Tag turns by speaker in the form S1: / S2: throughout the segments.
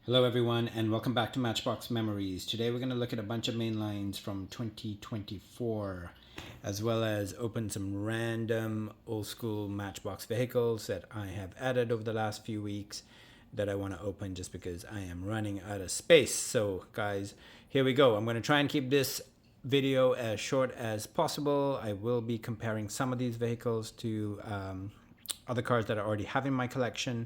S1: Hello everyone and welcome back to Matchbox Memories. Today we're going to look at a bunch of mainlines from 2024 as well as open some random old school Matchbox vehicles that I have added over the last few weeks that I want to open just because I am running out of space. So guys, here we go. I'm going to try and keep this video as short as possible. I will be comparing some of these vehicles to other cars that I already have in my collection.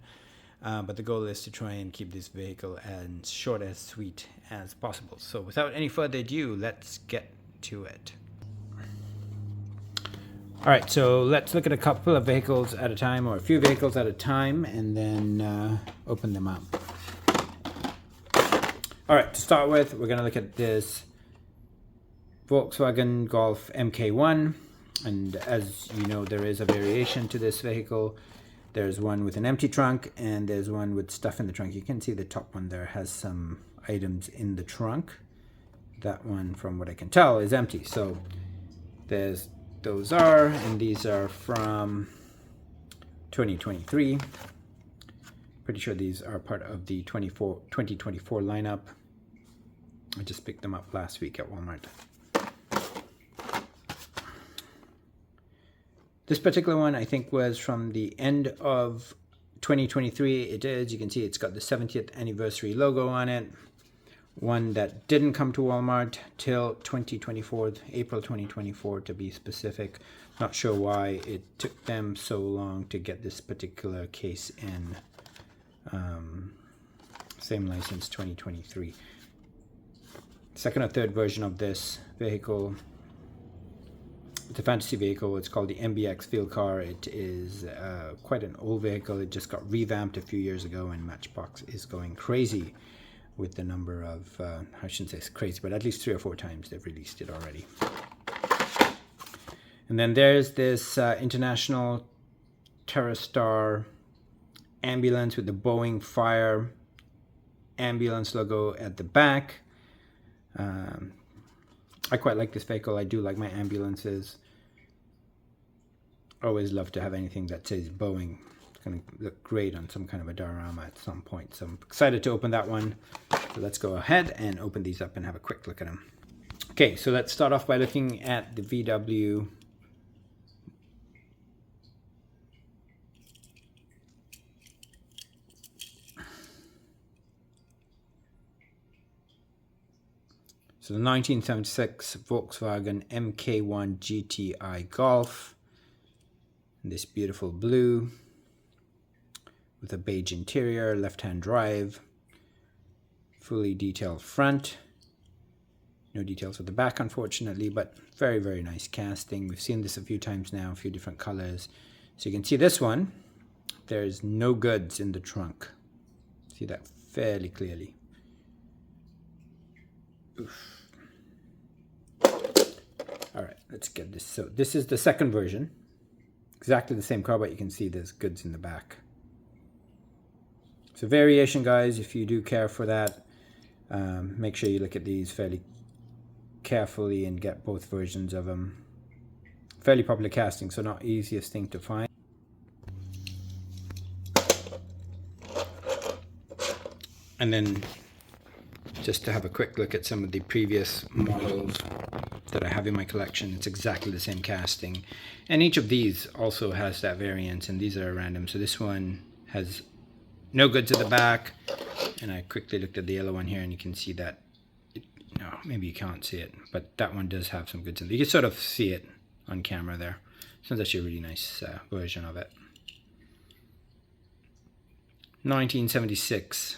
S1: But the goal is to try and keep this vehicle as short as sweet as possible. So without any further ado, let's get to it. Alright, so let's look at a couple of vehicles at a time, or a few vehicles at a time, and then open them up. Alright, to start with, we're going to look at this Volkswagen Golf MK1. And as you know, there is a variation to this vehicle. There's one with an empty trunk and there's one with stuff in the trunk. You can see the top one there has some items in the trunk. That one, from what I can tell, is empty. So those are, and these are from 2023. Pretty sure these are part of the 2024 lineup. I just picked them up last week at Walmart. This particular one, I think, was from the end of 2023. It is. You can see it's got the 70th anniversary logo on it. One that didn't come to Walmart till 2024, April 2024 to be specific. Not sure why it took them so long to get this particular case in. Same license, 2023. Second or third version of this vehicle. It's a fantasy vehicle. It's called the MBX Field Car. It is quite an old vehicle. It just got revamped a few years ago, and Matchbox is going crazy with the number of, I shouldn't say it's crazy, but at least 3 or 4 times they've released it already. And then there's this International TerraStar ambulance with the Boeing Fire ambulance logo at the back. I quite like this vehicle. I do like my ambulances. Always love to have anything that says Boeing. It's going to look great on some kind of a diorama at some point. So I'm excited to open that one. So let's go ahead and open these up and have a quick look at them. Okay, so let's start off by looking at the VW. So the 1976 Volkswagen MK1 GTI Golf, this beautiful blue with a beige interior, left-hand drive, fully detailed front. No details with the back, unfortunately, but very, very nice casting. We've seen this a few times now, a few different colors. So you can see this one, there's no goods in the trunk. See that fairly clearly. Oof. All right, let's get this. So this is the second version. Exactly the same car, but you can see there's goods in the back. So variation, guys, if you do care for that, make sure you look at these fairly carefully and get both versions of them. Fairly popular casting, so not easiest thing to find. And then just to have a quick look at some of the previous models that I have in my collection. It's exactly the same casting, and each of these also has that variance, and these are random. So this one has no goods at the back, and I quickly looked at the yellow one here and you can see that no, maybe you can't see it, but that one does have some goods in it. You can sort of see it on camera there. So that's actually a really nice version of it. 1976,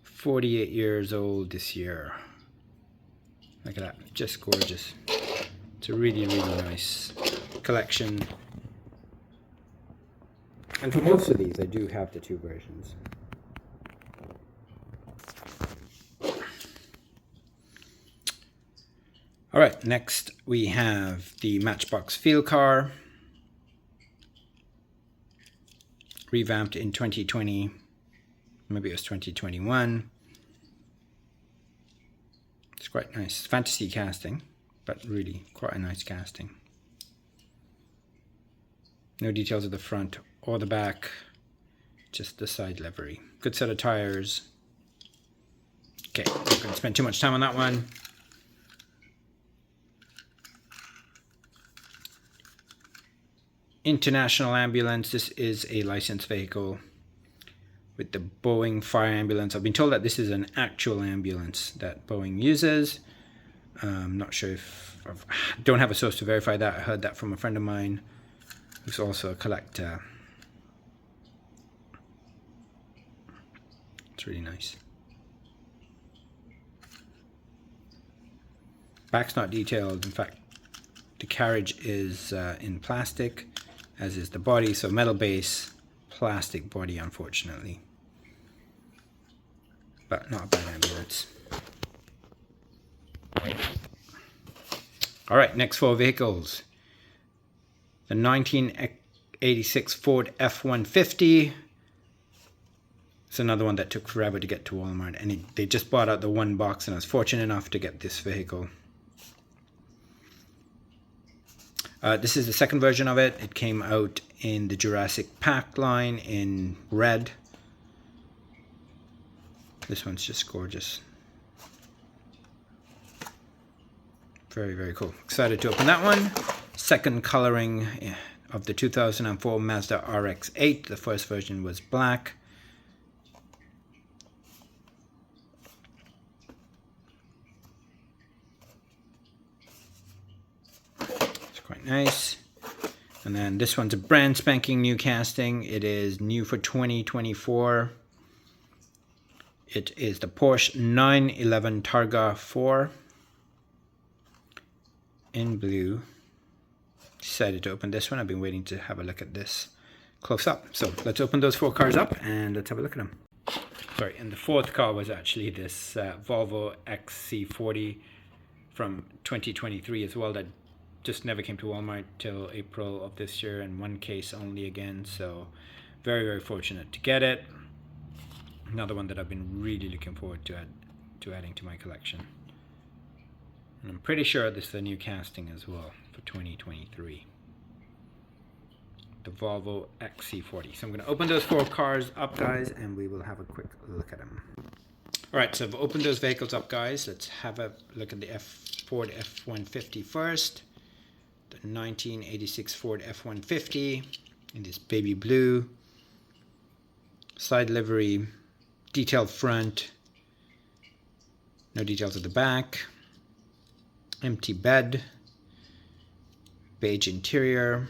S1: 48 years old this year. Look at that, just gorgeous. It's a really, really nice collection. And for most of these, I do have the 2 versions. All right, next we have the Matchbox Field Car. Revamped in 2020, maybe it was 2021. It's quite nice. Fantasy casting, but really quite a nice casting. No details of the front or the back. just the side livery. Good set of tires. Okay, I'm not going to spend too much time on that one. International ambulance. This is a licensed vehicle with the Boeing fire ambulance. I've been told that this is an actual ambulance that Boeing uses. I'm not sure if I don't have a source to verify that. I heard that from a friend of mine who's also a collector. It's really nice. Back's not detailed. In fact, the carriage is in plastic, as is the body. So metal base, plastic body, unfortunately. But not a bad ambulance. All right, next 4 vehicles. The 1986 Ford F-150. It's another one that took forever to get to Walmart, and they just bought out the one box, and I was fortunate enough to get this vehicle. This is the second version of it. It came out in the Jurassic Park line in red. This one's just gorgeous. Very, very cool. Excited to open that one. Second coloring of the 2004 Mazda RX-8. The first version was black. It's quite nice. And then this one's a brand spanking new casting. It is new for 2024. It is the Porsche 911 Targa 4. In blue. Decided to open this one. I've been waiting to have a look at this close up. So let's open those 4 cars up and let's have a look at them. Sorry, and the 4th car was actually this Volvo XC40 from 2023 as well, that just never came to Walmart till April of this year, in one case only again. So very, very fortunate to get it. Another one that I've been really looking forward to adding to my collection. And I'm pretty sure this is a new casting as well for 2023. The Volvo XC40. So I'm going to open those 4 cars up, guys, and we will have a quick look at them. Alright, so I've opened those vehicles up, guys. Let's have a look at the Ford F-150 first. The 1986 Ford F-150 in this baby blue. Side livery, detailed front. No details at the back. Empty bed, beige interior,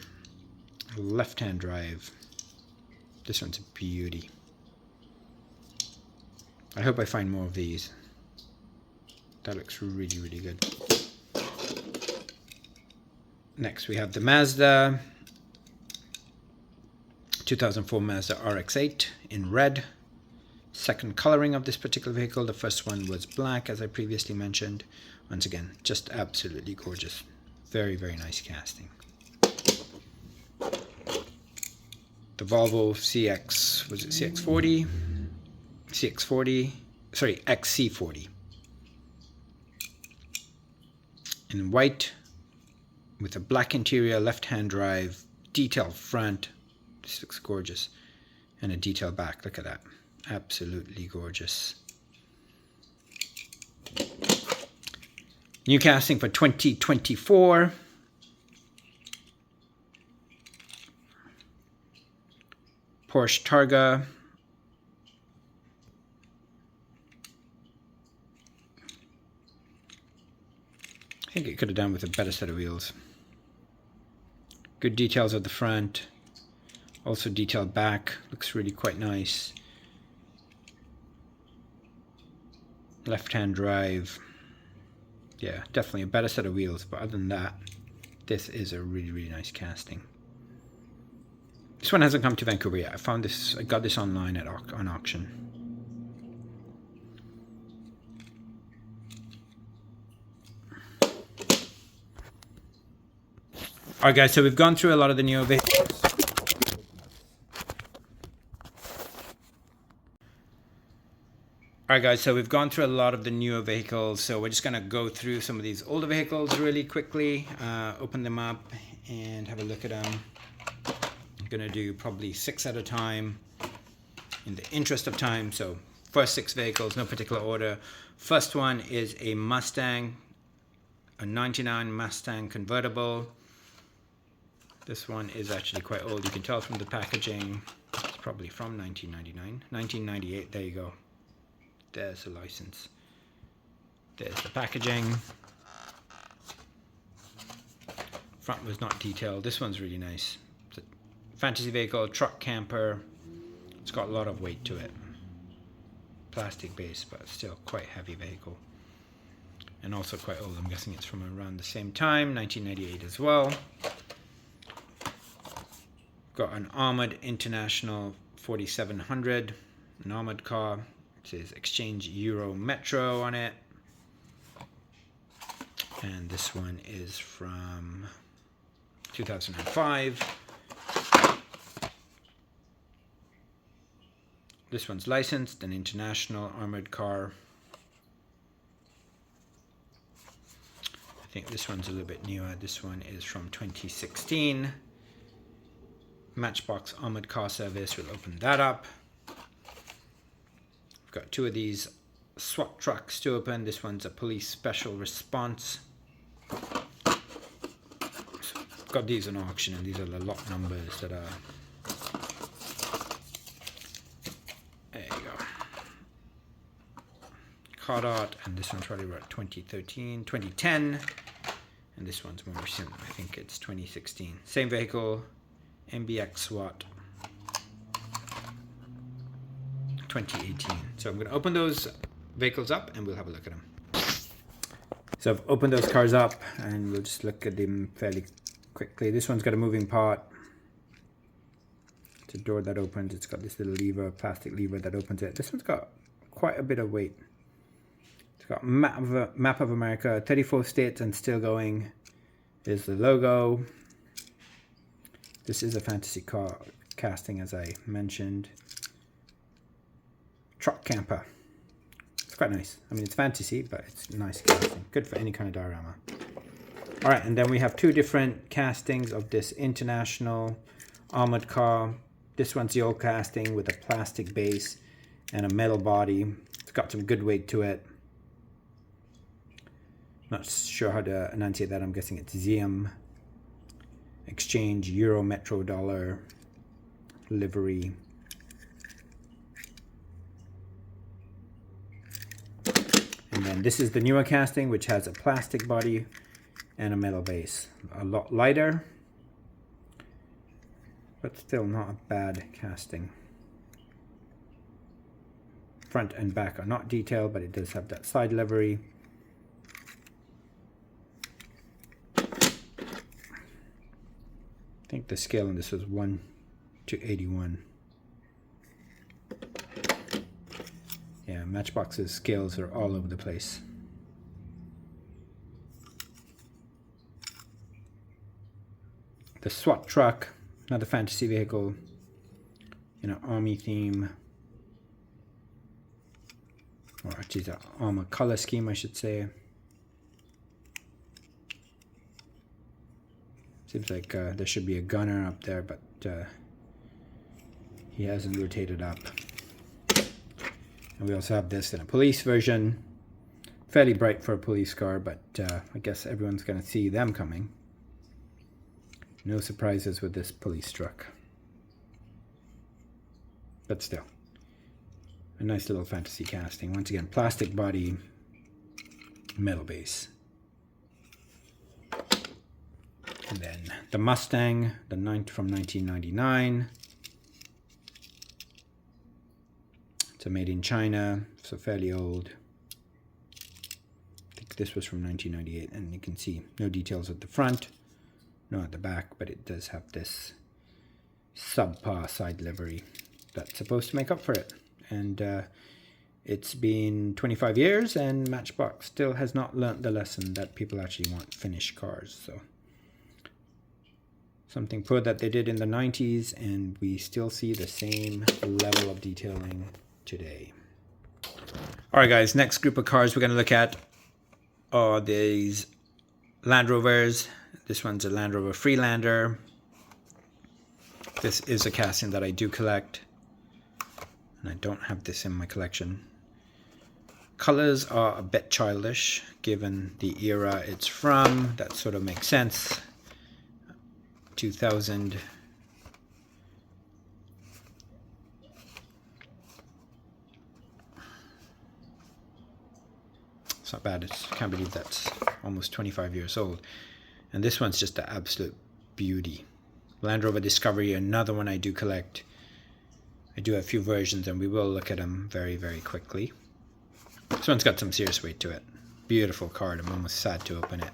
S1: left-hand drive. This one's a beauty. I hope I find more of these. That looks really, really good. Next we have the Mazda 2004 Mazda RX-8 in red. Second coloring of this particular vehicle. The first one was black, as I previously mentioned. Once again, just absolutely gorgeous. Very, very nice casting. The Volvo CX, was it CX40? CX40, sorry, XC40. In white, with a black interior, left-hand drive, detailed front. This looks gorgeous. And a detailed back, look at that. Absolutely gorgeous. New casting for 2024. Porsche Targa. I think it could have done with a better set of wheels. Good details at the front. Also detailed back. Looks really quite nice. Left-hand drive. Yeah, definitely a better set of wheels, but other than that, this is a really, really nice casting. This one hasn't come to Vancouver yet. I got this online on auction. Alright guys, so we've gone through a lot of the newer vehicles. Alright guys, so we've gone through a lot of the newer vehicles, so we're just going to go through some of these older vehicles really quickly, open them up and have a look at them. I'm going to do probably 6 at a time. in the interest of time. So first 6 vehicles, no particular order. First one is a Mustang, a 99 Mustang convertible. This one is actually quite old. You can tell from the packaging. It's probably from 1999. 1998, there you go. There's the license. There's the packaging. Front was not detailed. This one's really nice. It's a fantasy vehicle, truck camper. It's got a lot of weight to it. Plastic base, but still quite heavy vehicle. And also quite old. I'm guessing it's from around the same time, 1998 as well. Got an Armored International 4700, an armored car. It says Exchange Euro Metro on it. And this one is from 2005. This one's licensed, an international armored car. I think this one's a little bit newer. This one is from 2016. Matchbox Armored Car Service. We'll open that up. We've got 2 of these SWAT trucks to open. This one's a police special response. Got these on auction, and these are the lot numbers that are. There you go. Cardart, and this one's probably about 2013, 2010, and this one's more recent. I think it's 2016. Same vehicle, MBX SWAT, 2018. So I'm going to open those vehicles up, and we'll have a look at them. So I've opened those cars up, and we'll just look at them fairly quickly. This one's got a moving part. It's a door that opens. It's got this little lever, plastic lever that opens it. This one's got quite a bit of weight. It's got map of America, 34 states and still going. There's the logo. This is a fantasy car casting, as I mentioned. Truck camper. It's quite nice. I mean, it's fantasy, but it's nice casting. Good for any kind of diorama. All right, and then we have 2 different castings of this international armored car. This one's the old casting with a plastic base and a metal body. It's got some good weight to it. Not sure how to enunciate that. I'm guessing it's ZM. Exchange Euro Metro Dollar livery. And then this is the newer casting, which has a plastic body and a metal base. A lot lighter, but still not a bad casting. Front and back are not detailed, but it does have that side livery. I think the scale on this was 1:81. Yeah, Matchbox's scales are all over the place. The SWAT truck, another fantasy vehicle, in an army theme. Or actually, the armor color scheme, I should say. Seems like there should be a gunner up there, but he hasn't rotated up. And we also have this in a police version. Fairly bright for a police car, but I guess everyone's going to see them coming. No surprises with this police truck. But still, a nice little fantasy casting. Once again, plastic body, metal base. And then the Mustang, the from 1999. It's a made in China, so fairly old. I think this was from 1998, and you can see no details at the front, no at the back, but it does have this subpar side livery that's supposed to make up for it. And it's been 25 years, and Matchbox still has not learnt the lesson that people actually want finished cars. So something poor that they did in the 90s, and we still see the same level of detailing today. All right, guys, next group of cars we're going to look at are these Land Rovers. This one's a Land Rover Freelander. This is a casting that I do collect. and I don't have this in my collection. Colors are a bit childish given the era it's from. That sort of makes sense. 2000. It's not bad. I can't believe that's almost 25 years old. And this one's just an absolute beauty. Land Rover Discovery, another one I do collect. I do have a few versions and we will look at them very, very quickly. This one's got some serious weight to it. Beautiful card. I'm almost sad to open it.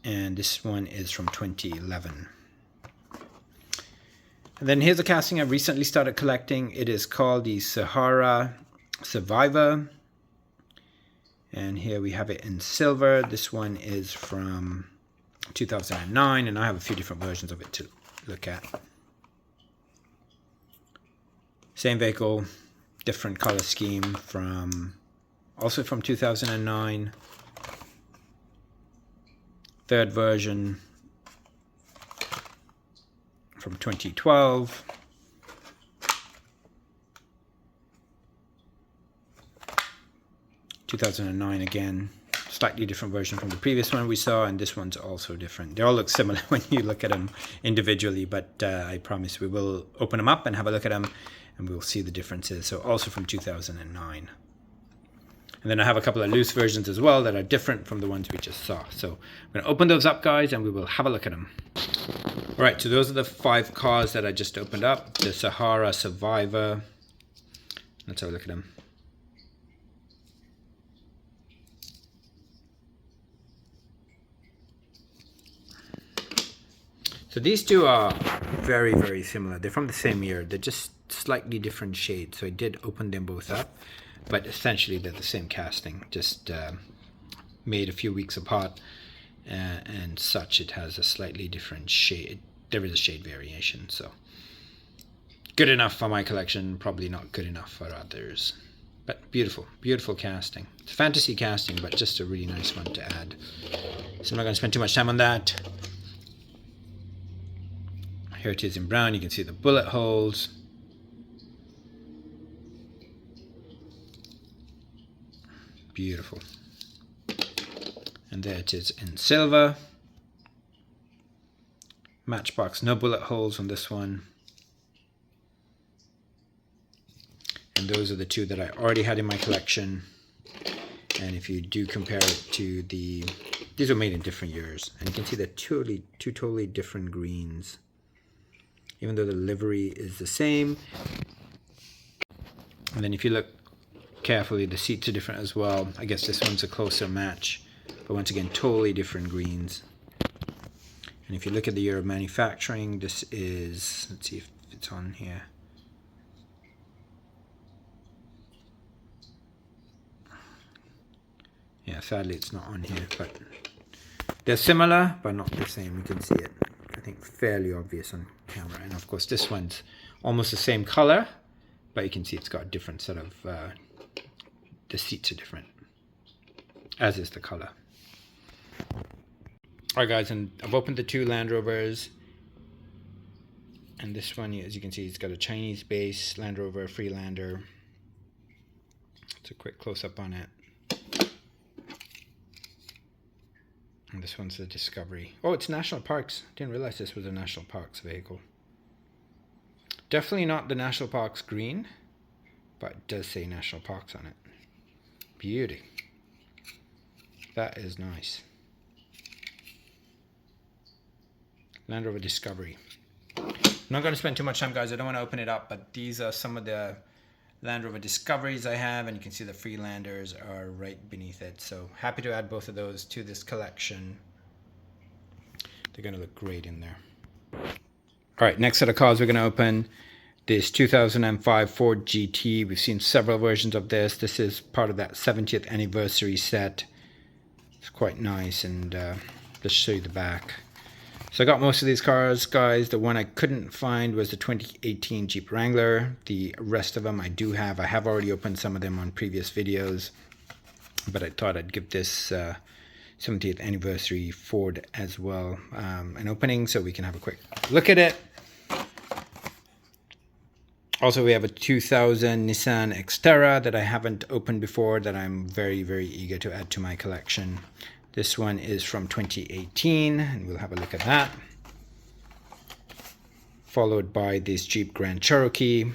S1: And this one is from 2011. And then here's a casting I recently started collecting. It is called the Sahara Survivor. And here we have it in silver. This one is from 2009, and I have a few different versions of it to look at. Same vehicle, different color scheme, also from 2009. Third version from 2012. (2009) again, slightly different version from the previous one we saw, and this one's also different. They all look similar when you look at them individually, but I promise we will open them up and have a look at them, and we'll see the differences. So also from 2009. And then I have a couple of loose versions as well that are different from the ones we just saw. So I'm going to open those up, guys, and we will have a look at them. All right, so those are the 5 cars that I just opened up. The Sahara Survivor. Let's have a look at them. So these two are very, very similar. They're from the same year. They're just slightly different shades. So I did open them both up, but essentially they're the same casting, just made a few weeks apart, and such. It has a slightly different shade. There is a shade variation. So good enough for my collection, probably not good enough for others. But beautiful, beautiful casting. It's a fantasy casting, but just a really nice one to add. So I'm not going to spend too much time on that. Here it is in brown. You can see the bullet holes. Beautiful. And there it is in silver. Matchbox, no bullet holes on this one. And those are the two that I already had in my collection. And if you do compare it to these were made in different years. And you can see they're two totally different greens. Even though the livery is the same. And then if you look carefully, the seats are different as well. I guess this one's a closer match, but once again, totally different greens. And if you look at the year of manufacturing, this is, let's see if it's on here. Yeah, sadly it's not on here, but they're similar, but not the same. You can see it, I think, fairly obvious on camera. And of course this one's almost the same color, but you can see it's got a different sort of the seats are different, as is the color. Alright guys, and I've opened the 2 Land Rovers, and this one, as you can see, it's got a Chinese base Land Rover Freelander. It's a quick close-up on it. And this one's the Discovery. Oh, it's National Parks. Didn't realize this was a National Parks vehicle. Definitely not the National Parks green, but it does say National Parks on it. Beauty. That is nice. Land Rover Discovery. I'm not going to spend too much time, guys. I don't want to open it up, but these are some of the Land Rover Discoveries I have, and you can see the Freelanders are right beneath it. So happy to add both of those to this collection. They're going to look great in there. All right, next set of cars we're going to open. This 2005 Ford GT. We've seen several versions of this. This is part of that 70th anniversary set. It's quite nice, and let's show you the back. So I got most of these cars, guys. The one I couldn't find was the 2018 Jeep Wrangler. The rest of them I do have. I have already opened some of them on previous videos, but I thought I'd give this 70th anniversary Ford as well an opening so we can have a quick look at it. Also, we have a 2000 Nissan Xterra that I haven't opened before that I'm very, very eager to add to my collection. This one is from 2018, and we'll have a look at that. Followed by this Jeep Grand Cherokee.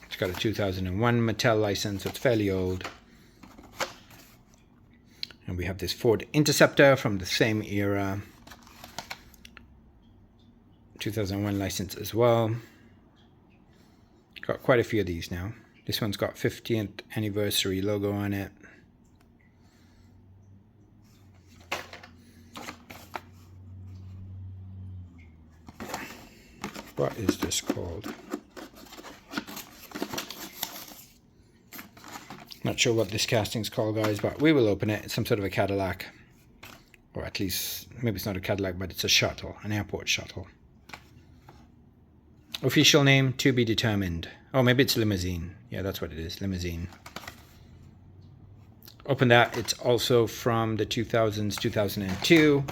S1: It's got a 2001 Mattel license, so it's fairly old. And we have this Ford Interceptor from the same era. 2001 license as well. Got quite a few of these now. This one's got 50th anniversary logo on it. What is this called? Not sure what this casting's called, guys, but we will open it. It's some sort of a Cadillac. Or at least, maybe it's not a Cadillac, but it's a shuttle, an airport shuttle. Official name, to be determined. Oh, maybe it's limousine. Yeah, that's what it is, limousine. Open that. It's also from the 2000s, 2002.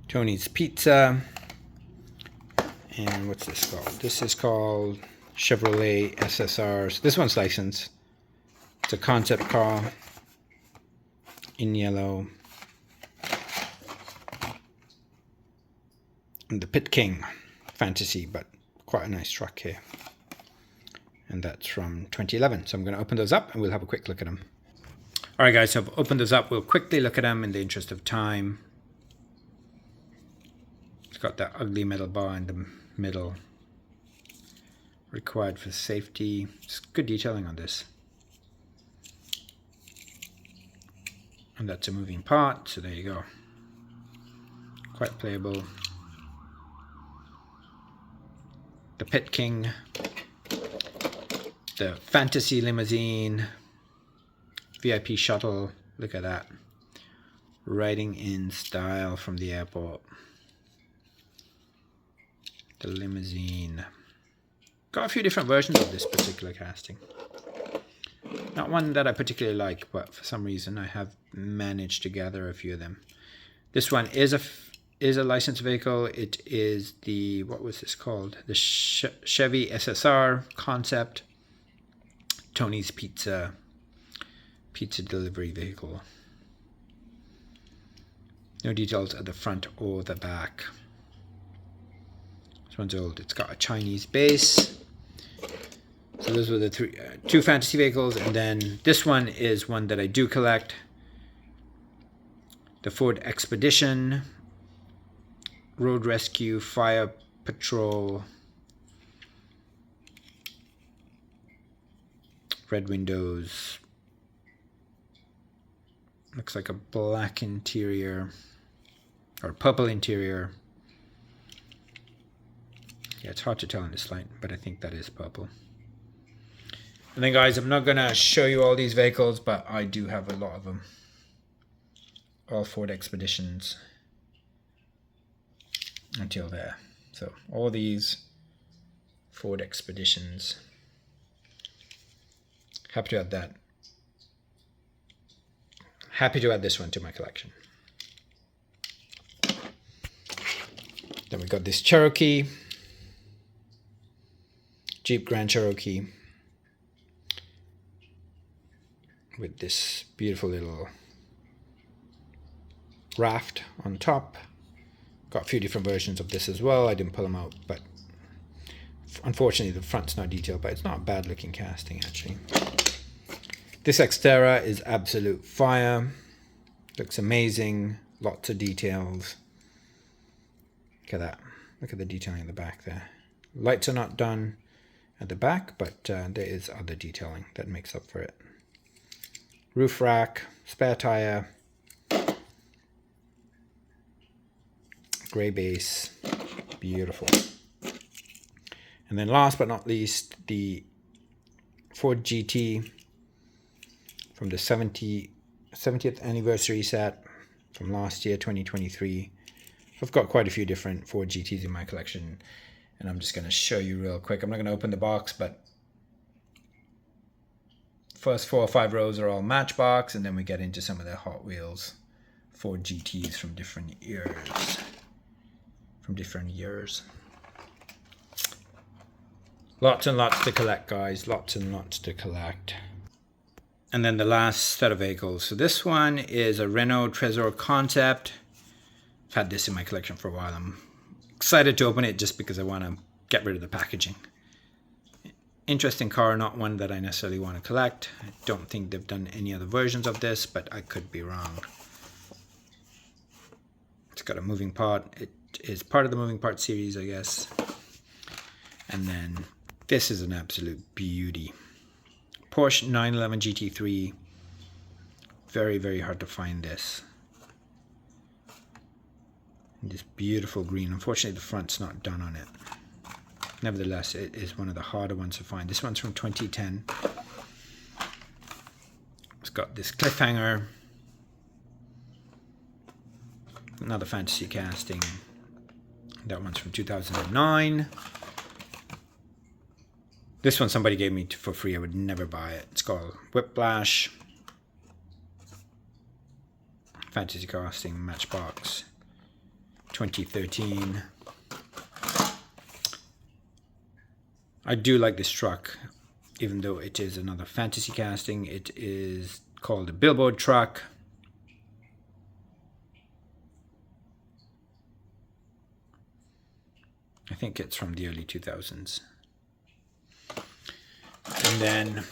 S1: Tony's Pizza. And what's this called? This is called Chevrolet SSR. This one's licensed. It's a concept car in yellow. And the Pit King Fantasy, but quite a nice truck here. And that's from 2011. So I'm going to open those up and we'll have a quick look at them. All right, guys, so I've opened those up. We'll quickly look at them in the interest of time. It's got that ugly metal bar in the middle. Required for safety. It's good detailing on this. And that's a moving part, so there you go. Quite playable. The Pit King, the Fantasy Limousine, VIP Shuttle, look at that. Riding in style from the airport. The limousine. Got a few different versions of this particular casting. Not one that I particularly like, but for some reason I have managed to gather a few of them. This one is a licensed vehicle. It is the, what was this called? The Chevy SSR concept. Tony's Pizza delivery vehicle. No details at the front or the back. This one's old. It's got a Chinese base. So those were the two fantasy vehicles, and then this one is one that I do collect. The Ford Expedition. Road Rescue, Fire Patrol, red windows, looks like a black interior, or purple interior. Yeah, it's hard to tell in this light, but I think that is purple. And then, guys, I'm not going to show you all these vehicles, but I do have a lot of them. All Ford Expeditions. Until there. So all these Ford Expeditions. Happy to add that. Happy to add this one to my collection. Then we got this Cherokee. Jeep Grand Cherokee. With this beautiful little raft on top. Got a few different versions of this as well. I didn't pull them out, but unfortunately the front's not detailed, but it's not a bad looking casting actually. This Xterra is absolute fire. Looks amazing. Lots of details. Look at that. Look at the detailing in the back there. Lights are not done at the back, but there is other detailing that makes up for it. Roof rack, spare tire. Gray base, beautiful. And then last but not least, the Ford GT from the 70th anniversary set from last year, 2023. I've got quite a few different Ford GTs in my collection, and I'm just going to show you real quick. I'm not going to open the box, but first 4 or 5 rows are all Matchbox, and then we get into some of the Hot Wheels Ford GTs from different eras. from different years. Lots and lots to collect, guys. Lots and lots to collect. And then the last set of vehicles. So this one is a Renault Trésor Concept. I've had this in my collection for a while. I'm excited to open it just because I want to get rid of the packaging. Interesting car, not one that I necessarily want to collect. I don't think they've done any other versions of this, but I could be wrong. It's got a moving part. It is part of the moving part series, I guess. And then this is an absolute beauty. Porsche 911 GT3. Very, very hard to find this. And this beautiful green. Unfortunately, the front's not done on it. Nevertheless, it is one of the harder ones to find. This one's from 2010. It's got this cliffhanger. Another fantasy casting. That one's from 2009. This one somebody gave me for free. I would never buy it. It's called Whiplash. Fantasy casting, Matchbox. 2013. I do like this truck, even though it is another fantasy casting. It is called a billboard truck. I think it's from the early 2000s. And then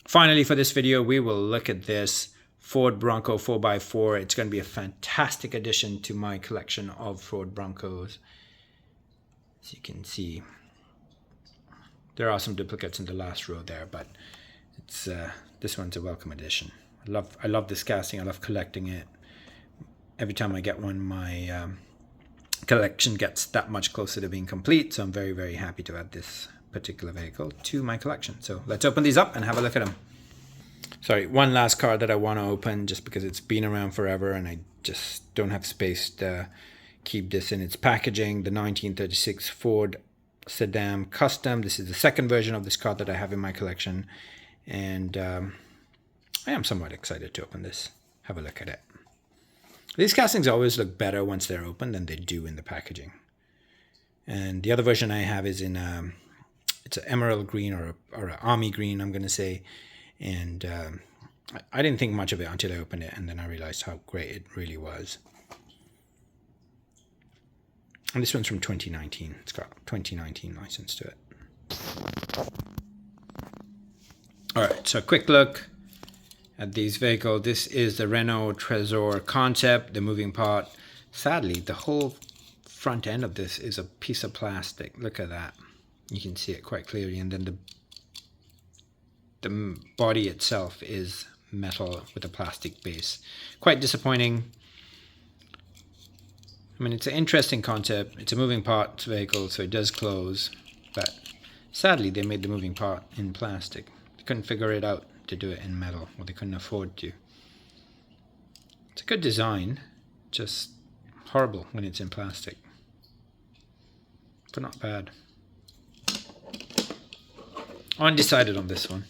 S1: finally for this video, we will look at this Ford Bronco 4x4. It's going to be a fantastic addition to my collection of Ford Broncos. As you can see, there are some duplicates in the last row there, but it's this one's a welcome addition. I love this casting. I love collecting it. Every time I get one, my collection gets that much closer to being complete. So I'm very, very happy to add this particular vehicle to my collection. So let's open these up and have a look at them. Sorry, one last car that I want to open just because it's been around forever and I just don't have space to keep this in its packaging. The 1936 Ford Sedan Custom. This is the second version of this car that I have in my collection, and I am somewhat excited to open this. Have a look at it. These castings always look better once they're open than they do in the packaging. And the other version I have is in it's an emerald green or an army green, I'm going to say. And I didn't think much of it until I opened it, and then I realized how great it really was. And this one's from 2019. It's got 2019 license to it. All right, so a quick look at these vehicles. This is the Renault Trésor Concept, the moving part. Sadly, the whole front end of this is a piece of plastic. Look at that. You can see it quite clearly. And then the body itself is metal with a plastic base. Quite disappointing. I mean, it's an interesting concept. It's a moving parts vehicle, so it does close. But sadly, they made the moving part in plastic. They couldn't figure it out to do it in metal, or they couldn't afford to. It's a good design, just horrible when it's in plastic. But not bad. Undecided on this one.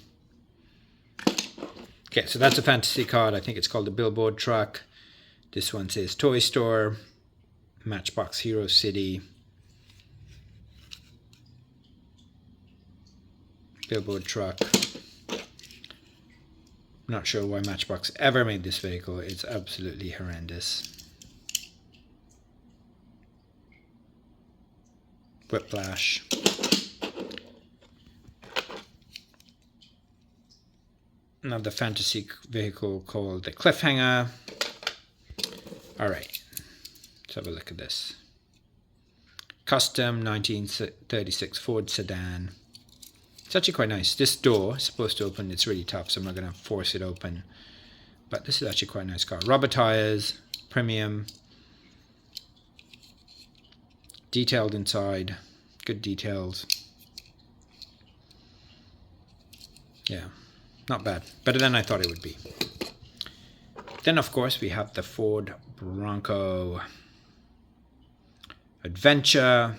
S1: Okay, so that's a fantasy card. I think it's called the Billboard Truck. This one says Toy Store, Matchbox Hero City, Billboard Truck. Not sure why Matchbox ever made this vehicle. It's absolutely horrendous. Whiplash. Another fantasy vehicle called the Cliffhanger. All right, let's have a look at this. Custom 1936 Ford Sedan. It's actually quite nice. This door is supposed to open. It's really tough, so I'm not going to force it open. But this is actually quite a nice car. Rubber tires, premium. Detailed inside. Good details. Yeah. Not bad. Better than I thought it would be. Then, of course, we have the Ford Bronco Adventure.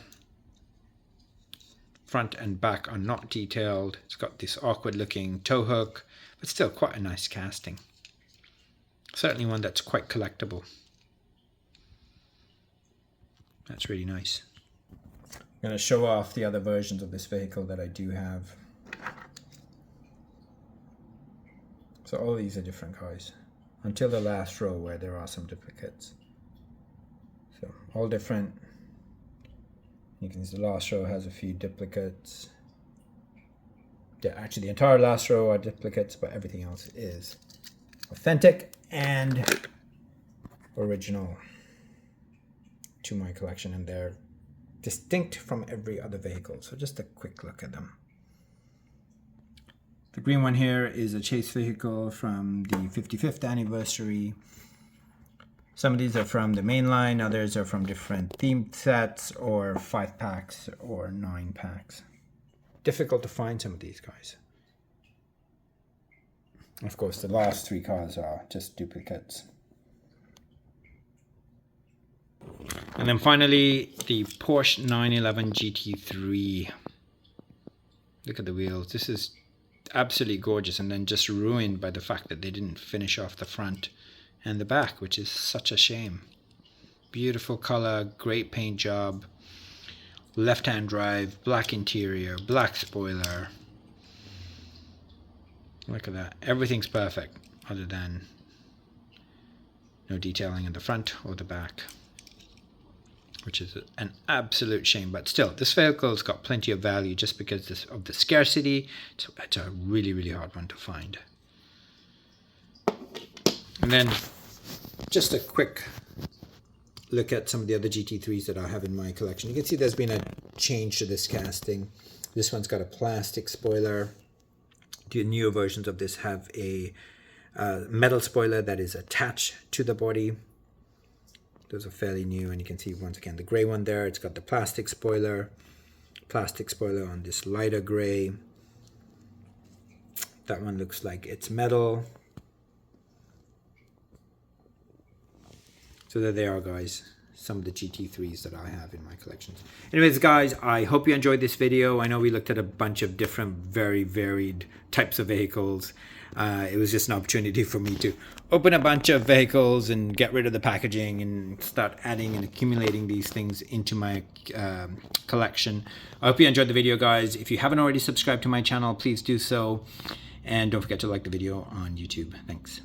S1: Front and back are not detailed. It's got this awkward looking tow hook, but still quite a nice casting. Certainly one that's quite collectible. That's really nice. I'm going to show off the other versions of this vehicle that I do have. So all these are different cars, until the last row where there are some duplicates. So all different. You can see the last row has a few duplicates. Yeah, actually the entire last row are duplicates, but everything else is authentic and original to my collection, and they're distinct from every other vehicle. So just a quick look at them. The green one here is a chase vehicle from the 55th anniversary. Some of these are from the main line, others are from different themed sets or 5-packs or 9-packs. Difficult to find some of these guys. Of course, the last 3 cars are just duplicates. And then finally, the Porsche 911 GT3. Look at the wheels. This is absolutely gorgeous, and then just ruined by the fact that they didn't finish off the front and the back, which is such a shame. Beautiful color, great paint job, left-hand drive, black interior, black spoiler. Look at that. Everything's perfect other than no detailing in the front or the back, which is an absolute shame. But still, this vehicle's got plenty of value just because of the scarcity. So it's a really, really hard one to find. And then just a quick look at some of the other GT3s that I have in my collection. You can see there's been a change to this casting. This one's got a plastic spoiler. The newer versions of this have a metal spoiler that is attached to the body. Those are fairly new, and you can see once again the gray one there. It's got the plastic spoiler on this lighter gray. That one looks like it's metal. So there they are, guys, some of the GT3s that I have in my collections. Anyways, guys, I hope you enjoyed this video. I know we looked at a bunch of different, very varied types of vehicles. It was just an opportunity for me to open a bunch of vehicles and get rid of the packaging and start adding and accumulating these things into my collection. I hope you enjoyed the video, guys. If you haven't already subscribed to my channel, please do so. And don't forget to like the video on YouTube. Thanks.